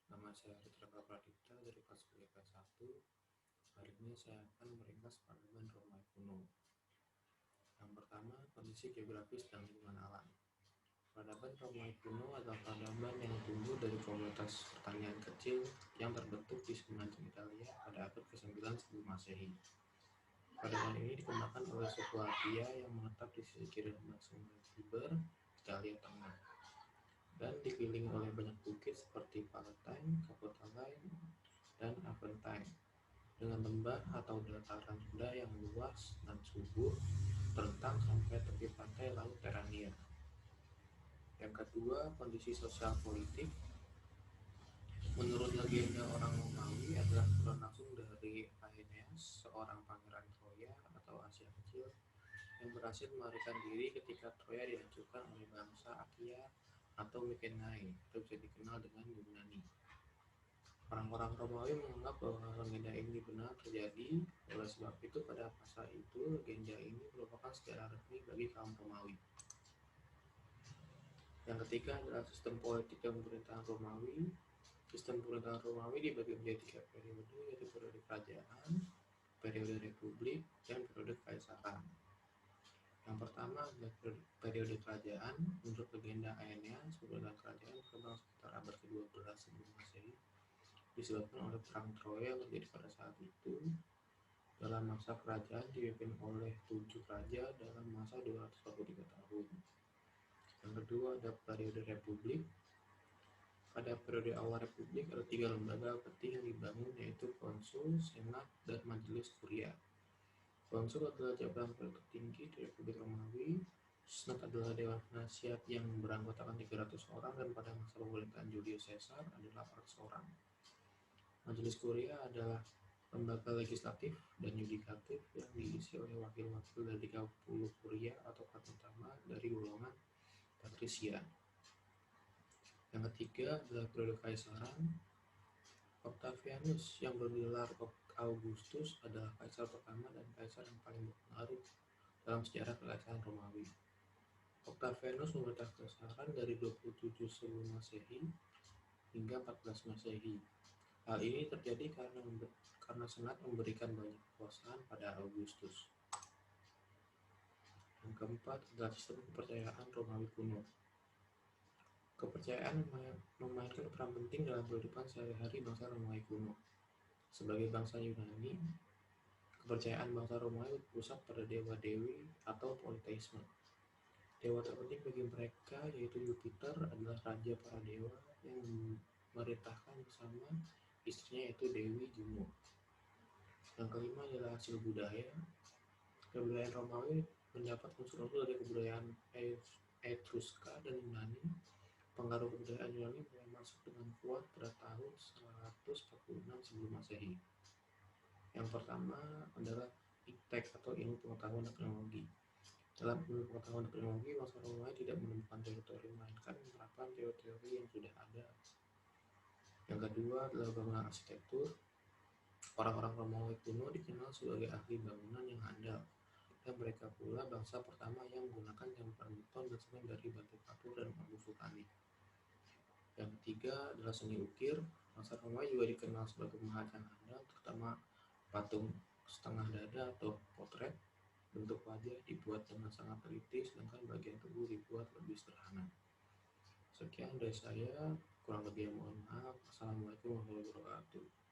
Nama saya Ritra Pradipta dari kelas kuliah K1. Hari ini saya akan meringkas peradaban Romawi kuno. Yang pertama, kondisi geografis dan lingkungan alam. Peradaban Romawi kuno adalah peradaban yang tumbuh dari komunitas pertanian kecil yang terbentuk di semenanjung Italia pada abad ke-9 sebelum Masehi. Peradaban ini dikembangkan oleh suku Apia yang menetap di sisi kiri sungai Tiber, Italia Tengah, dan dikelilingi oleh banyak bukit seperti Palatine, Capitoline, dan Aventine, dengan lembah atau dataran rendah yang luas dan subur terentang sampai tepi pantai Laut Terania. Yang kedua, kondisi sosial politik. Menurut legenda orang Romawi adalah turun langsung dari Aeneas, seorang pangeran Troya atau Asia Kecil yang berhasil melarikan diri ketika Troya dihancurkan oleh bangsa Akia atau Mykenae, atau bisa dikenal dengan Yunani. Orang-orang Romawi menganggap bahwa legenda ini benar terjadi, oleh sebab itu pada masa itu legenda ini merupakan sejarah resmi bagi kaum Romawi. Yang ketiga adalah sistem politik dan pemerintahan Romawi. Sistem pemerintahan Romawi dibagi menjadi tiga periode, yaitu periode kerajaan, periode republik, dan periode kekaisaran. Yang pertama adalah periode kerajaan. Menurut legenda Aeneas, pemerintahan kerajaan berkembang sekitar abad ke-12 sebelum Masehi, disebabkan oleh perang Troya yang terjadi pada saat itu. Dalam masa kerajaan dipimpin oleh 7 raja dalam masa 243 tahun. Yang kedua ada periode republik. Pada periode awal republik ada 3 lembaga penting yang dibangun, yaitu konsul, senat, dan majelis kuria. Konsul adalah jabatan tertinggi di Republik Romawi. Senat adalah dewan penasihat yang beranggotakan 300 orang dan pada masa pemerintahan Julius Caesar adalah 400 orang. Majelis kuria adalah lembaga legislatif dan yudikatif yang diisi oleh wakil-wakil dari 30 kuria atau kata utama dari golongan patrisia. Yang ketiga adalah periode kekaisaran. Octavianus yang bergelar Augustus adalah kaisar pertama dan kaisar yang paling berpengaruh dalam sejarah kekaisaran Romawi. Octavianus memerintah kekaisaran dari 27 sebelum Masehi hingga 14 Masehi. Hal ini terjadi karena senat memberikan banyak kekuasaan pada Augustus. Yang keempat adalah sistem kepercayaan Romawi kuno. Kepercayaan memainkan peran penting dalam kehidupan sehari-hari bangsa Romawi kuno. Sebagai bangsa Yunani, kepercayaan bangsa Romawi berpusat pada dewa-dewi atau politeisme. Dewa terpenting bagi mereka, yaitu Jupiter, adalah raja para dewa yang memerintahkan bersama istrinya, yaitu Dewi Juno. Yang kelima adalah hasil budaya. Kebudayaan Romawi mendapat unsur-unsur dari kebudayaan Etruska dan Yunani. Pengaruh kebudayaan Yunani mulai masuk dengan kuat pada tahun 146 sebelum Masehi. Yang pertama adalah iptek atau ilmu pengetahuan dan teknologi. Dalam ilmu pengetahuan dan teknologi, bangsa Romawi tidak menemukan teori-teori melainkan menerapkan teori-teori yang sudah ada. Yang kedua adalah bangunan arsitektur. Orang-orang Romawi kuno dikenal sebagai ahli bangunan yang handal, dan mereka pula bangsa pertama yang menggunakan campuran beton dan semen dari batu kapur dan bambu vulkanik. Yang ketiga adalah seni ukir. Bangsa Romawi juga dikenal sebagai pemahat yang handal, terutama patung setengah dada atau potret. Bentuk wajah dibuat dengan sangat teliti, sedangkan bagian tubuh dibuat lebih sederhana. Sekian dari saya, kurang lebih mohon maaf. Assalamualaikum warahmatullahi wabarakatuh.